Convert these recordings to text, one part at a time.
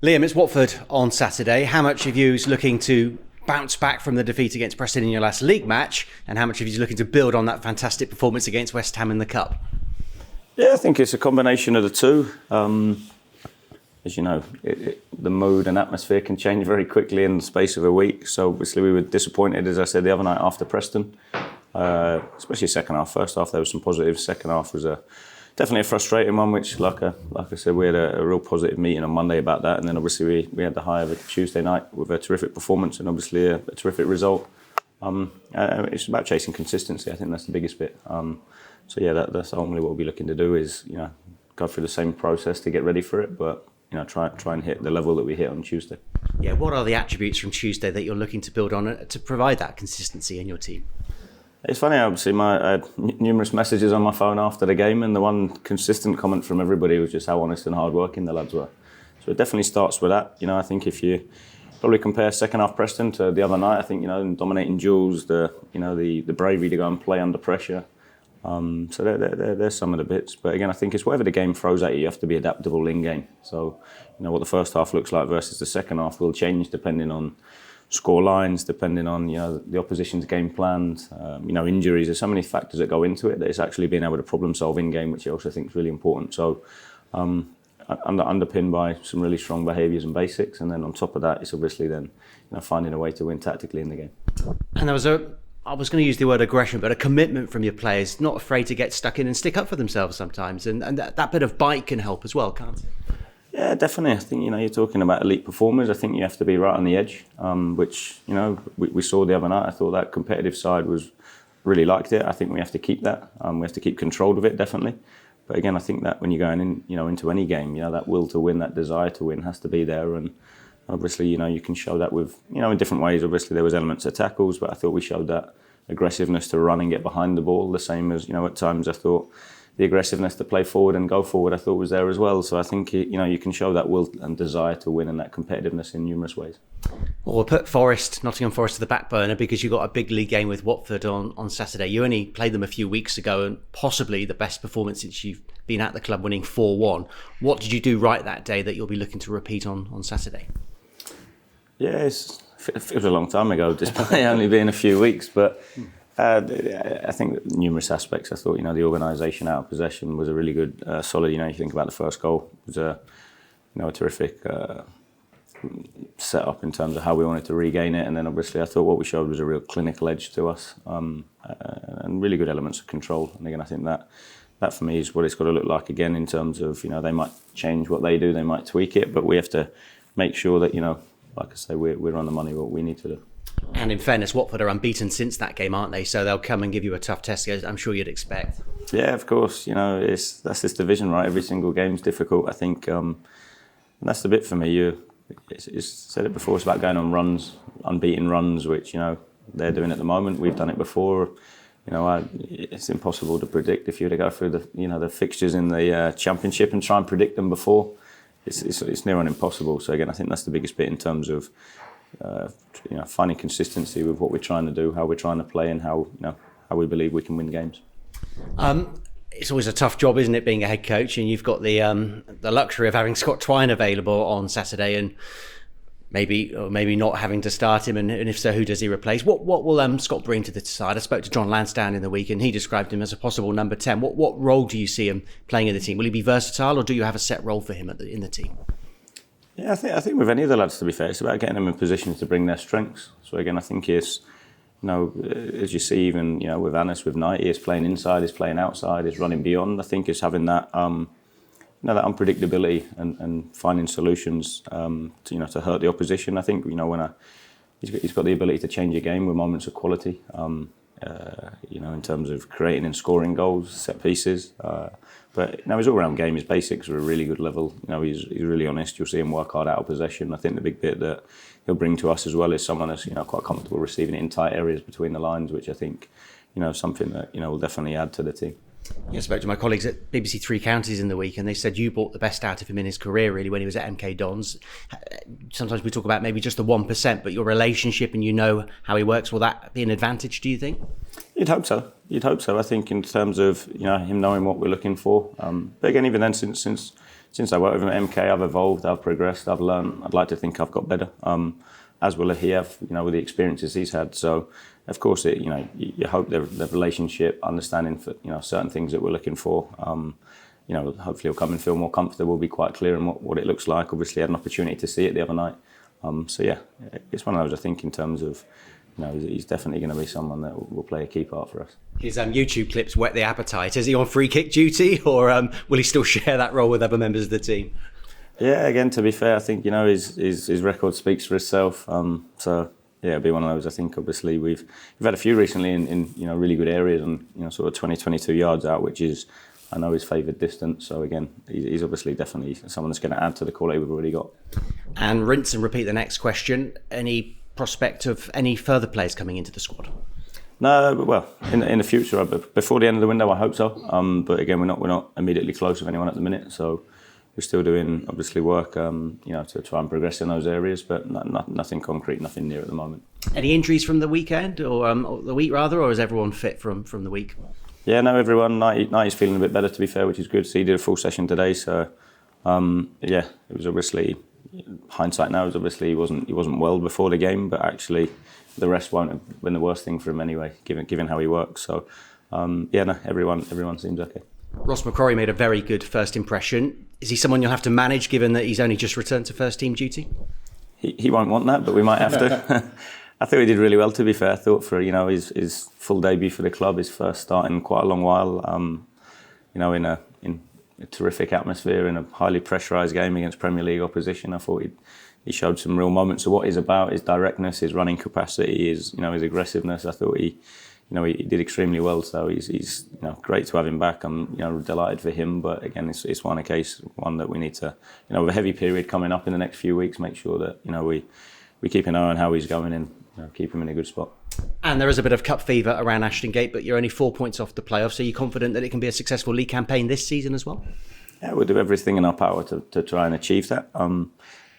Liam, it's Watford on Saturday. How much of you is looking to bounce back from the defeat against Preston in your last league match, and how much of you is looking to build on that fantastic performance against West Ham in the Cup? Yeah, I think it's a combination of the two. As you know, the mood and atmosphere can change very quickly in the space of a week. So obviously we were disappointed, as I said, the other night after Preston, especially second half. First half there was some positives. Second half was definitely a frustrating one, which, like I said, we had a real positive meeting on Monday about that. And then obviously we had the high of a Tuesday night with a terrific performance and obviously a terrific result. It's about chasing consistency. I think that's the biggest bit. So yeah, that's ultimately what we'll be looking to do is, go through the same process to get ready for it, but try and hit the level that we hit on Tuesday. Yeah, what are the attributes from Tuesday that you're looking to build on to provide that consistency in your team? It's funny, obviously, I had numerous messages on my phone after the game, and the one consistent comment from everybody was just how honest and hard-working the lads were. So it definitely starts with that. I think if you probably compare second half Preston to the other night, I think, dominating duels, the bravery to go and play under pressure. So there's some of the bits. But again, I think it's whatever the game throws at you, you have to be adaptable in-game. So, what the first half looks like versus the second half will change depending on score lines, depending on the opposition's game plans, injuries. There's so many factors that go into it that it's actually being able to problem solve in game, which I also think is really important. So underpinned by some really strong behaviours and basics, and then on top of that, it's obviously then finding a way to win tactically in the game. And I was going to use the word aggression, but a commitment from your players, not afraid to get stuck in and stick up for themselves sometimes, and that bit of bite can help as well, can't it? Yeah, definitely. I think, you're talking about elite performers. I think you have to be right on the edge, which, we saw the other night. I thought that competitive side really liked it. I think we have to keep that. We have to keep control of it, definitely. But again, I think that when you're going in, into any game, that will to win, that desire to win has to be there. And obviously, you can show that with, in different ways. Obviously, there was elements of tackles, but I thought we showed that aggressiveness to run and get behind the ball. The same as, at times I thought the aggressiveness to play forward and go forward, I thought was there as well. So I think, you can show that will and desire to win and that competitiveness in numerous ways. Well, we'll put Nottingham Forest to the back burner because you got a big league game with Watford on Saturday. You only played them a few weeks ago and possibly the best performance since you've been at the club, winning 4-1. What did you do right that day that you'll be looking to repeat on Saturday? Yeah, it was a long time ago, despite only being a few weeks, but I think numerous aspects. I thought, the organisation out of possession was a really good, solid. You think about the first goal, it was a terrific set up in terms of how we wanted to regain it, and then obviously I thought what we showed was a real clinical edge to us, and really good elements of control. And again, I think that for me is what it's got to look like again in terms of they might change what they do, they might tweak it, but we have to make sure that like I say, we're on the money what we need to do. And in fairness, Watford are unbeaten since that game, aren't they? So they'll come and give you a tough test, I'm sure you'd expect. Yeah, of course. That's this division, right? Every single game's difficult. I think and that's the bit for me. It's said it before. It's about going on runs, unbeaten runs, which they're doing at the moment. We've done it before. It's impossible to predict if you were to go through the fixtures in the Championship and try and predict them before. It's near on impossible. So again, I think that's the biggest bit in terms of finding consistency with what we're trying to do, how we're trying to play, and how we believe we can win games. It's always a tough job, isn't it, being a head coach? And you've got the luxury of having Scott Twine available on Saturday, and maybe not having to start him. And if so, who does he replace? What will Scott bring to the side? I spoke to John Lansdowne in the week, and he described him as a possible number 10. What role do you see him playing in the team? Will he be versatile, or do you have a set role for him in the team? Yeah, I think with any of the lads, to be fair, it's about getting them in positions to bring their strengths. So again, I think it's, as you see, even with Anis, with Knight, he's playing inside, he's playing outside, he's running beyond. I think it's having that that unpredictability and finding solutions to hurt the opposition. I think he's got the ability to change a game with moments of quality. In terms of creating and scoring goals, set pieces. But his all-round game, his basics are a really good level. He's really honest. You'll see him work hard out of possession. I think the big bit that he'll bring to us as well is someone that's quite comfortable receiving it in tight areas between the lines, which I think something that will definitely add to the team. I spoke to my colleagues at BBC Three Counties in the week, and they said you brought the best out of him in his career, really, when he was at MK Dons. Sometimes we talk about maybe just the 1%, but your relationship and how he works, will that be an advantage, do you think? You'd hope so. I think in terms of him knowing what we're looking for. But again, even then, since since I worked with him at MK, I've evolved, I've progressed, I've learned. I'd like to think I've got better, as will he have, with the experiences he's had. So, of course, you hope the relationship, understanding for certain things that we're looking for. Hopefully he'll come and feel more comfortable, be quite clear in what it looks like. Obviously, I had an opportunity to see it the other night. So yeah, it's one of those, I think, in terms of, he's definitely going to be someone that will play a key part for us. His YouTube clips whet the appetite. Is he on free kick duty, or will he still share that role with other members of the team? Yeah, again, to be fair, I think his record speaks for itself. So yeah, it'll be one of those. I think obviously we've had a few recently in really good areas and sort of 20-22 yards out, which is, I know, his favoured distance. So again, he's obviously definitely someone that's going to add to the quality we've already got. And rinse and repeat the next question. Any prospect of any further players coming into the squad? No, but well, in the future, before the end of the window, I hope so. But again, we're not immediately close with anyone at the minute. So we're still doing obviously work, to try and progress in those areas, but nothing concrete, nothing near at the moment. Any injuries from the weekend or the week rather, or is everyone fit from the week? Yeah, no, everyone. Nighty's feeling a bit better, to be fair, which is good. So he did a full session today. So it was obviously, hindsight now is obviously he wasn't well before the game, but actually the rest won't have been the worst thing for him anyway, given how he works. So everyone seems okay. Ross McCrory made a very good first impression. Is he someone you'll have to manage, given that he's only just returned to first team duty? He won't want that, but we might have to. I thought he did really well, to be fair. I thought for his full debut for the club, his first start in quite a long while, in a terrific atmosphere, in a highly pressurised game against Premier League opposition. I thought he showed some real moments of what he's about, his directness, his running capacity, his aggressiveness. I thought he did extremely well. So he's great to have him back. I'm delighted for him. But again, it's one that we need to, with a heavy period coming up in the next few weeks, make sure that we keep an eye on how he's going and keep him in a good spot. And there is a bit of cup fever around Ashton Gate, but you're only 4 points off the playoffs. Are you confident that it can be a successful league campaign this season as well? Yeah, we'll do everything in our power to try and achieve that.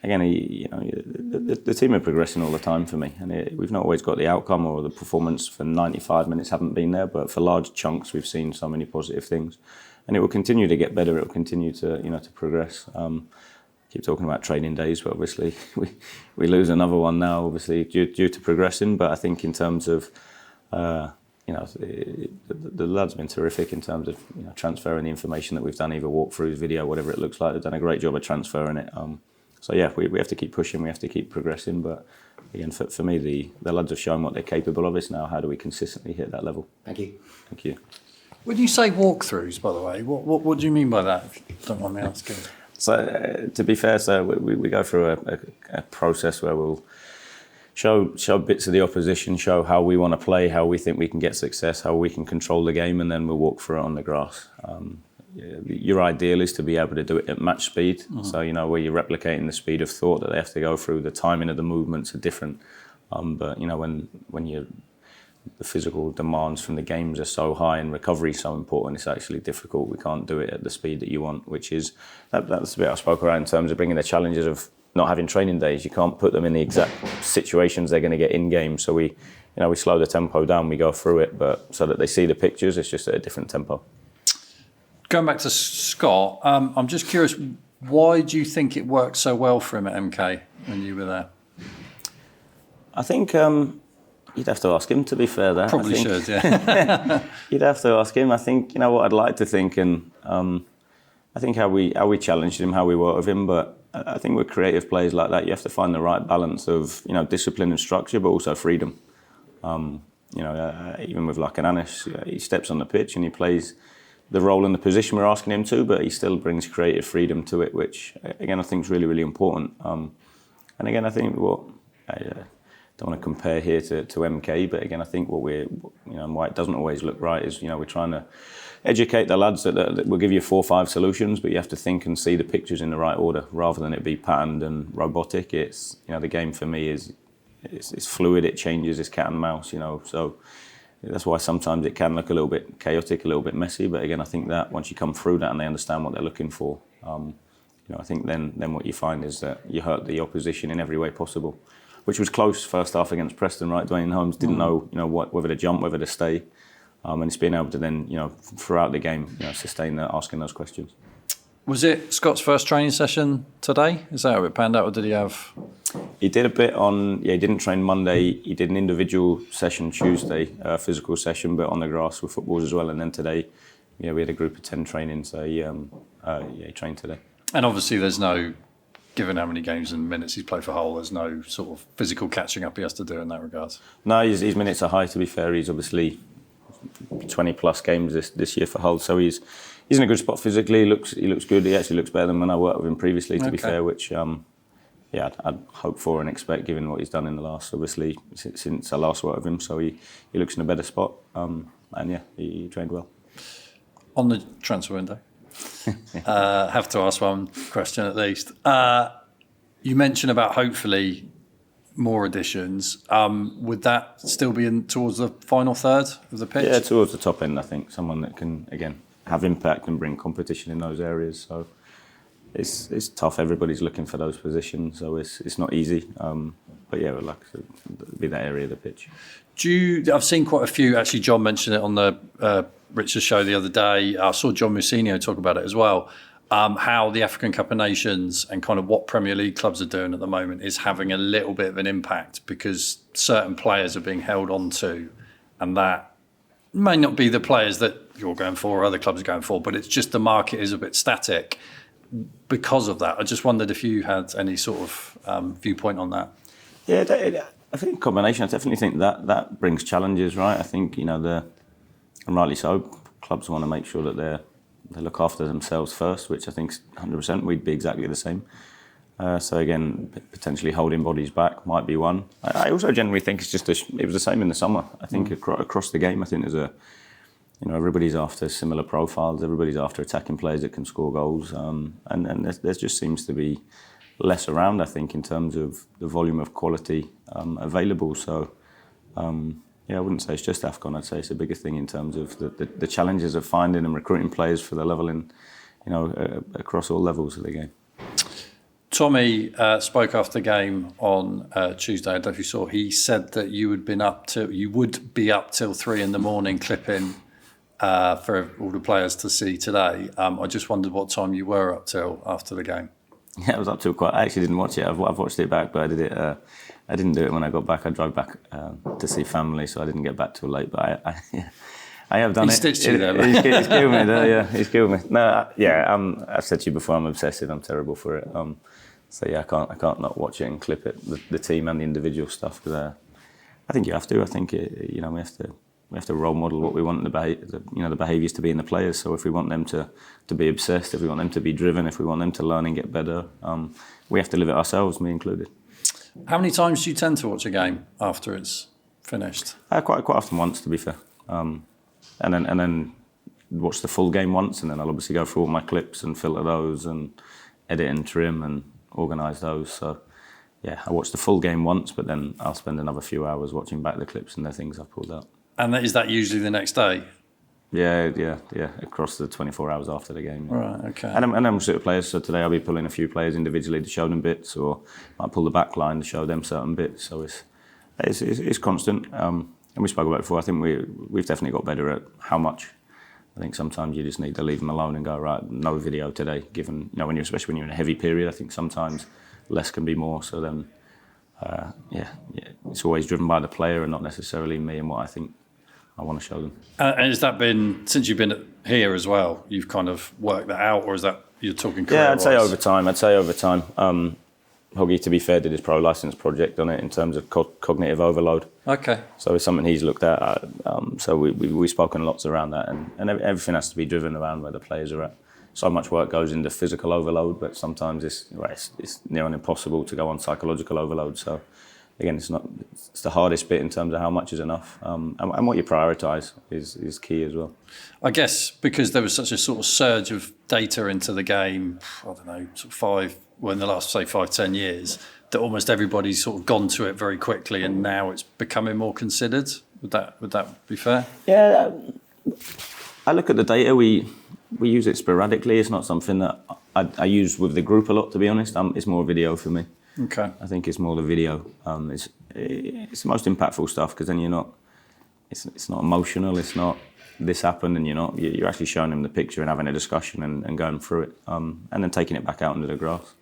Again, the team are progressing all the time for me, and we've not always got the outcome or the performance for 95 minutes haven't been there, but for large chunks we've seen so many positive things, and it will continue to get better. It will continue to progress. Keep talking about training days, but obviously we lose another one now, obviously due to progressing. But I think in terms of the lads have been terrific in terms of transferring the information that we've done, either walkthroughs, video, whatever it looks like. They've done a great job of transferring it. So yeah, we have to keep pushing, we have to keep progressing. But again, for me, the lads have shown what they're capable of. It's now how do we consistently hit that level. Thank you. Thank you. When you say walkthroughs, by the way, what do you mean by that? If you don't mind me asking. So to be fair, we go through a process where we'll show bits of the opposition, show how we want to play, how we think we can get success, how we can control the game, and then we'll walk through it on the grass. Your ideal is to be able to do it at match speed. Mm-hmm. So where you're replicating the speed of thought that they have to go through, the timing of the movements are different. But when the physical demands from the games are so high and recovery is so important, it's actually difficult. We can't do it at the speed that you want, which is that's the bit I spoke about in terms of bringing the challenges of not having training days. You can't put them in the exact situations they're going to get in game. So we slow the tempo down, we go through it, but so that they see the pictures, it's just at a different tempo. Going back to Scott, I'm just curious, why do you think it worked so well for him at MK when you were there? I think you'd have to ask him, to be fair. There probably should, yeah. You'd have to ask him. I think what I'd like to think, and I think how we challenged him, how we worked with him. But I think with creative players like that, you have to find the right balance of discipline and structure, but also freedom. Even with like an Anis, he steps on the pitch and he plays the role and the position we're asking him to, but he still brings creative freedom to it, which again I think is really, really important. And again, I think don't want to compare here to MK, but again, I think what and why it doesn't always look right is, we're trying to educate the lads that we'll give you 4 or 5 solutions, but you have to think and see the pictures in the right order rather than it be patterned and robotic. It's, the game for me is it's fluid, it changes, it's cat and mouse, so that's why sometimes it can look a little bit chaotic, a little bit messy, but again, I think that once you come through that and they understand what they're looking for, I think then what you find is that you hurt the opposition in every way possible. Which was close first half against Preston, right? Dwayne Holmes didn't know, whether to jump, whether to stay, and it's being able to then, throughout the game, sustain that, asking those questions. Was it Scott's first training session today? Is that how it panned out, or did he have? He did a bit on. Yeah, he didn't train Monday. He did an individual session Tuesday, physical session, but on the grass with footballs as well. And then today, yeah, we had a group of 10 training. So he trained today. And obviously, there's no, given how many games and minutes he's played for Hull, there's no sort of physical catching up he has to do in that regard. No, his minutes are high. To be fair, he's obviously 20 plus games this year for Hull, so he's in a good spot physically. He looks good. He actually looks better than when I worked with him previously. To be fair, which I'd hope for and expect given what he's done in the last, obviously since I last worked with him. So he looks in a better spot, and yeah, he trained well. On the transfer window, have to ask one question at least. You mentioned about hopefully more additions. Would that still be towards the final third of the pitch? Yeah, towards the top end, I think. Someone that can, again, have impact and bring competition in those areas. So it's tough. Everybody's looking for those positions, so it's not easy. But yeah, we'd like to be that area of the pitch. I've seen quite a few. Actually, John mentioned it on the Richard show the other day. I saw John Musinho talk about it as well. How the African Cup of Nations and kind of what Premier League clubs are doing at the moment is having a little bit of an impact because certain players are being held on to, and that may not be the players that you're going for or other clubs are going for, but it's just the market is a bit static because of that. I just wondered if you had any sort of viewpoint on that. Yeah, I think combination. I definitely think that brings challenges, right? I think, and rightly so, clubs want to make sure that they look after themselves first, which I think 100% we'd be exactly the same. So again, potentially holding bodies back might be one. I also generally think it's just it was the same in the summer. I think across the game, I think there's everybody's after similar profiles. Everybody's after attacking players that can score goals, and there just seems to be less around. I think in terms of the volume of quality available. So. Yeah, I wouldn't say it's just AFCON. I'd say it's a bigger thing in terms of the challenges of finding and recruiting players for the level across all levels of the game. Tommy spoke after the game on Tuesday. I don't know if you saw. He said that you would be up till 3 a.m. clipping for all the players to see today. I just wondered what time you were up till after the game. Yeah, I was up till quite. I actually didn't watch it. I've watched it back, but I didn't do it when I got back. I drove back to see family, so I didn't get back till late. But I have done it. He stitched you there, He's killed me. Yeah, he's killed me. No, I've said to you before, I'm obsessive. I'm terrible for it. So yeah, I can't not watch it and clip it. The team and the individual stuff, because I think you have to. I think we have to role model what we want the behaviours to be in the players. So if we want them to be obsessed, if we want them to be driven, if we want them to learn and get better, we have to live it ourselves, me included. How many times do you tend to watch a game after it's finished? Quite often once, to be fair, and then watch the full game once, and then I'll obviously go through all my clips and filter those and edit and trim and organise those. So yeah, I watch the full game once, but then I'll spend another few hours watching back the clips and the things I've pulled out. And is that usually the next day? Yeah, across the 24 hours after the game. Yeah. Right, okay. And then we'll sit players. So today I'll be pulling a few players individually to show them bits, or I might pull the back line to show them certain bits. So it's constant. And we spoke about it before. I think we've definitely got better at how much. I think sometimes you just need to leave them alone and go, right, no video today. Given especially when you're in a heavy period, I think sometimes less can be more. So then, it's always driven by the player and not necessarily me and what I think I want to show them. And has that been, since you've been here as well, you've kind of worked that out, or is that you're talking career-wise? Yeah, I'd say over time. Hoggy, to be fair, did his pro licence project on it in terms of cognitive overload. Okay. So it's something he's looked at. So we've spoken lots around that, and everything has to be driven around where the players are at. So much work goes into physical overload, but sometimes it's near on impossible to go on psychological overload. So again, it's the hardest bit in terms of how much is enough, and what you prioritise is key as well. I guess because there was such a sort of surge of data into the game, I don't know, sort of in the last, say, 5-10 years, that almost everybody's sort of gone to it very quickly, and now it's becoming more considered. Would that be fair? Yeah, I look at the data. We use it sporadically. It's not something that I use with the group a lot, to be honest. It's more video for me. Okay. I think it's more the video. It's the most impactful stuff, because then you're not. It's not emotional. It's not. this happened and you're not. You're actually showing him the picture and having a discussion and going through it, and then taking it back out into the grass.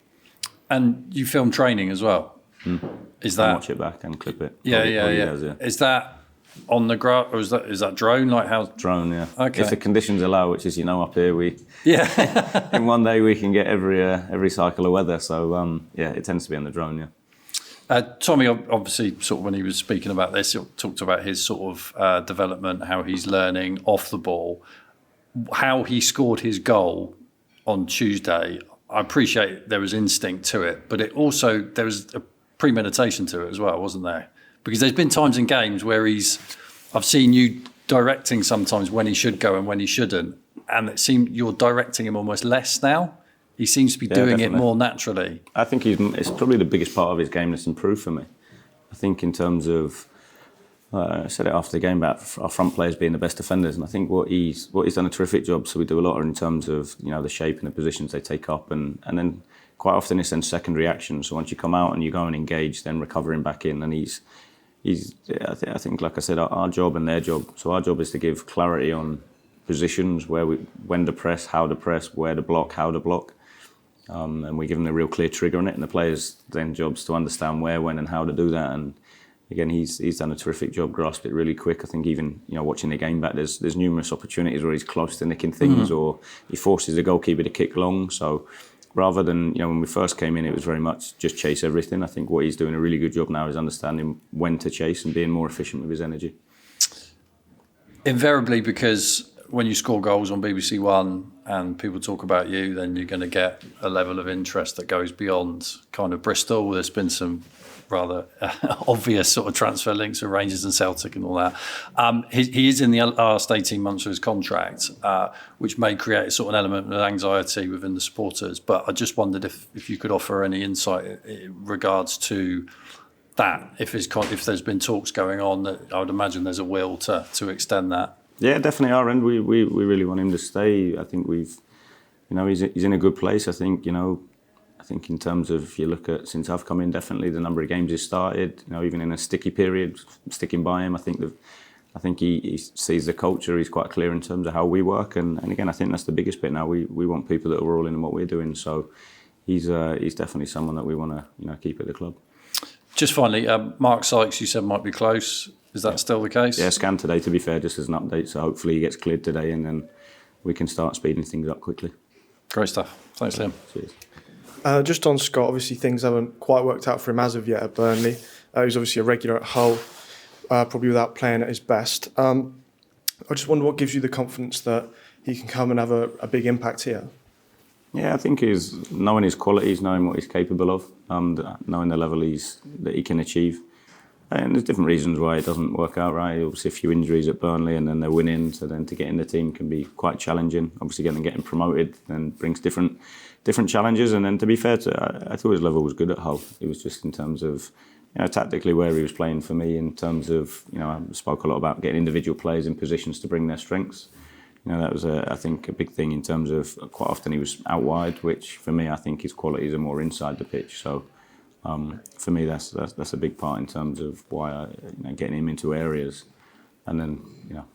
And you film training as well. Is that? And watch it back and clip it. Yeah. Does, yeah. Is that on the grass, or is that drone? Like how? Drone, yeah. Okay. If the conditions allow, which is up here, we in one day we can get every cycle of weather. So it tends to be on the drone, yeah. Tommy, obviously, sort of when he was speaking about this, he talked about his sort of development, how he's learning off the ball, how he scored his goal on Tuesday. I appreciate there was instinct to it, but there was a premeditation to it as well, wasn't there? Because there's been times in games where I've seen you directing sometimes when he should go and when he shouldn't, and it seemed you're directing him almost less now. He seems to be doing it more naturally. I think it's probably the biggest part of his game that's improved for me. I think in terms of, I said it after the game about our front players being the best defenders, and I think what he's done a terrific job. So we do a lot in terms of the shape and the positions they take up, and then quite often it's then secondary action. So once you come out and you go and engage, then recovering back in, and he's I think like I said, our job and their job. So our job is to give clarity on positions, when to press, how to press, where to block, how to block. And we give them a real clear trigger on it, and the players' then job's to understand where, when, and how to do that. And again, he's done a terrific job, grasped it really quick. I think even watching the game back, there's numerous opportunities where he's close to nicking things, or he forces the goalkeeper to kick long. So rather than when we first came in, it was very much just chase everything. I think what he's doing a really good job now is understanding when to chase and being more efficient with his energy. Invariably, because when you score goals on BBC One and people talk about you, then you're going to get a level of interest that goes beyond kind of Bristol. There's been some rather obvious sort of transfer links with Rangers and Celtic and all that. He is in the last 18 months of his contract, which may create a sort of an element of anxiety within the supporters. But I just wondered if you could offer any insight in regards to that, if there's been talks going on. That I would imagine there's a will to extend that. Yeah, definitely our end. We really want him to stay. I think he's in a good place. I think in terms of, if you look at since I've come in, definitely the number of games he's started. Even in a sticky period, sticking by him. I think he sees the culture. He's quite clear in terms of how we work. And again, I think that's the biggest bit now. We want people that are all in what we're doing. So he's definitely someone that we want to keep at the club. Just finally, Mark Sykes, you said might be close. Is that still the case? Yeah, scanned today, to be fair, just as an update. So hopefully he gets cleared today, and then we can start speeding things up quickly. Great stuff. Thanks, Liam. Cheers. Just on Scott, obviously things haven't quite worked out for him as of yet at Burnley. He's obviously a regular at Hull, probably without playing at his best. I just wonder what gives you the confidence that he can come and have a big impact here? Yeah, I think is knowing his qualities, knowing what he's capable of, knowing the level that he can achieve. And there's different reasons why it doesn't work out, right? Obviously a few injuries at Burnley and then they're winning, so then to get in the team can be quite challenging. Obviously getting promoted then brings different challenges, and then to be fair I thought his level was good at Hull. It was just in terms of tactically where he was playing for me, in terms of I spoke a lot about getting individual players in positions to bring their strengths. That was I think a big thing in terms of quite often he was out wide, which for me I think his qualities are more inside the pitch. So for me, that's a big part in terms of why getting him into areas, and then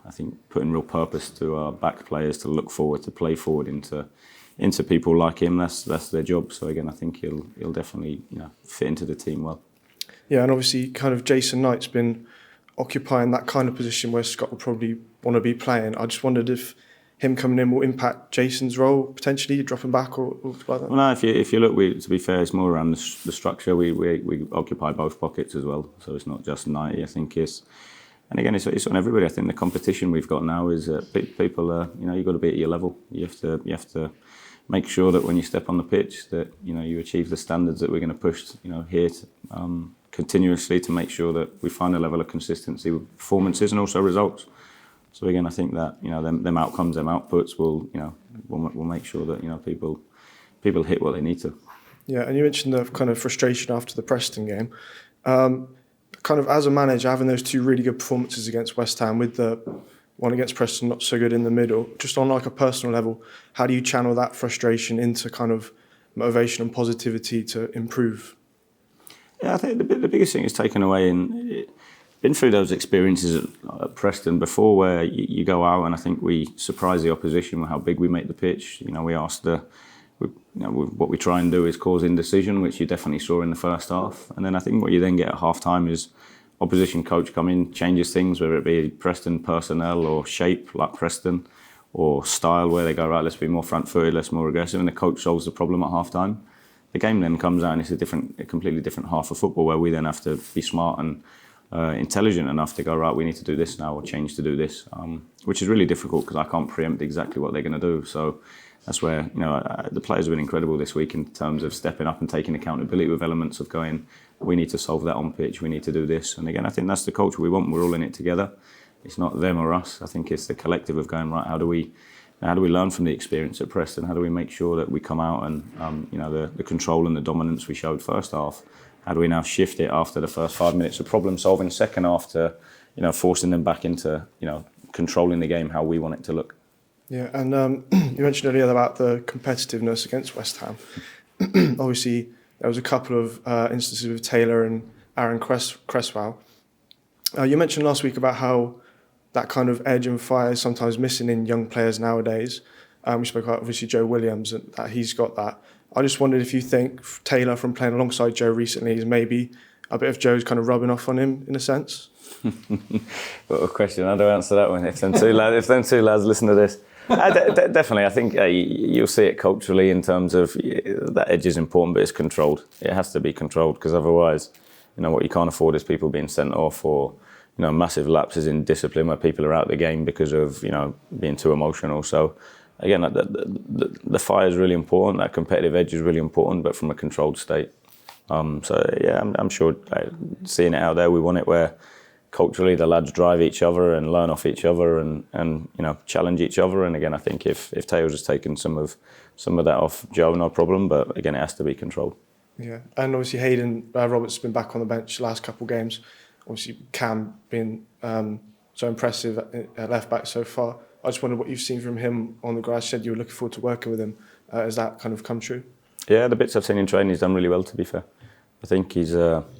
I think putting real purpose to our back players to look forward, to play forward into people like him. That's their job. So again, I think he'll definitely fit into the team well. Yeah, and obviously, kind of Jason Knight's been occupying that kind of position where Scott will probably want to be playing. I just wondered if him coming in will impact Jason's role, potentially dropping back or like that? Well, no, if you look, to be fair, it's more around the structure. We occupy both pockets as well, so it's not just 90. I think it's on everybody. I think the competition we've got now is people are, you've got to be at your level. You have to make sure that when you step on the pitch that you achieve the standards that we're going to push here continuously, to make sure that we find a level of consistency with performances and also results. So again, I think that them outcomes, them outputs will make sure that people hit what they need to. Yeah, and you mentioned the kind of frustration after the Preston game. Kind of as a manager, having those two really good performances against West Ham, with the one against Preston not so good in the middle, just on like a personal level, how do you channel that frustration into kind of motivation and positivity to improve? Yeah, I think the biggest thing is taken away been through those experiences at Preston before, where you go out and I think we surprise the opposition with how big we make the pitch. We ask what we try and do is cause indecision, which you definitely saw in the first half. And then I think what you then get at half time is opposition coach come in, changes things, whether it be Preston personnel or shape like Preston, or style where they go, right, let's be more front-footed, let's be more aggressive, and the coach solves the problem at half time. The game then comes out and it's a completely different half of football, where we then have to be smart and intelligent enough to go, right, we need to do this now or change to do this, which is really difficult because I can't preempt exactly what they're going to do. So that's where the players have been incredible this week in terms of stepping up and taking accountability with elements of going, we need to solve that on pitch, we need to do this. And again, I think that's the culture we want. We're all in it together. It's not them or us. I think it's the collective of going, right, how do we learn from the experience at Preston? How do we make sure that we come out and the control and the dominance we showed first half, how do we now shift it after the first 5 minutes of problem solving, second half to forcing them back into controlling the game how we want it to look. Yeah, and you mentioned earlier about the competitiveness against West Ham. Obviously, there was a couple of instances with Taylor and Aaron Cresswell. You mentioned last week about how that kind of edge and fire is sometimes missing in young players nowadays. We spoke about obviously Joe Williams and that he's got that. I just wondered if you think Taylor, from playing alongside Joe recently, is maybe a bit of Joe's kind of rubbing off on him in a sense. What a question! How do I answer that one? If them two lads listen to this, definitely. I think you'll see it culturally in terms of that edge is important, but it's controlled. It has to be controlled because otherwise, what you can't afford is people being sent off or massive lapses in discipline where people are out of the game because of being too emotional. So again, the fire is really important. That competitive edge is really important, but from a controlled state. So yeah, I'm sure seeing it out there, we want it where culturally the lads drive each other and learn off each other and challenge each other. And again, I think if Tails has taken some of that off Joe, no problem. But again, it has to be controlled. Yeah, and obviously Hayden Roberts has been back on the bench the last couple of games. Obviously Cam being so impressive at left back so far. I just wondered what you've seen from him on the grass. You said you were looking forward to working with him. Has that kind of come true? Yeah, the bits I've seen in training, he's done really well, to be fair. I think he's obviously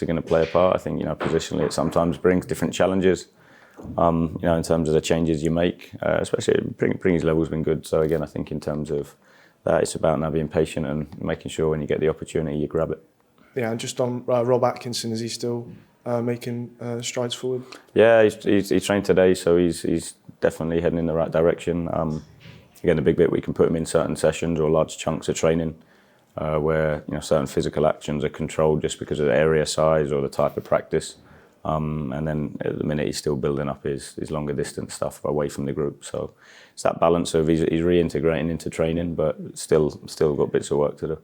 going to play a part. I think positionally it sometimes brings different challenges. In terms of the changes you make, especially bringing his level's been good. So again, I think in terms of that, it's about now being patient and making sure when you get the opportunity, you grab it. Yeah, and just on Rob Atkinson, is he still making strides forward? Yeah, he trained today, so he's definitely heading in the right direction. Again, the big bit, we can put him in certain sessions or large chunks of training where certain physical actions are controlled just because of the area size or the type of practice. And then at the minute he's still building up his longer distance stuff away from the group. So it's that balance of he's reintegrating into training, but still got bits of work to do.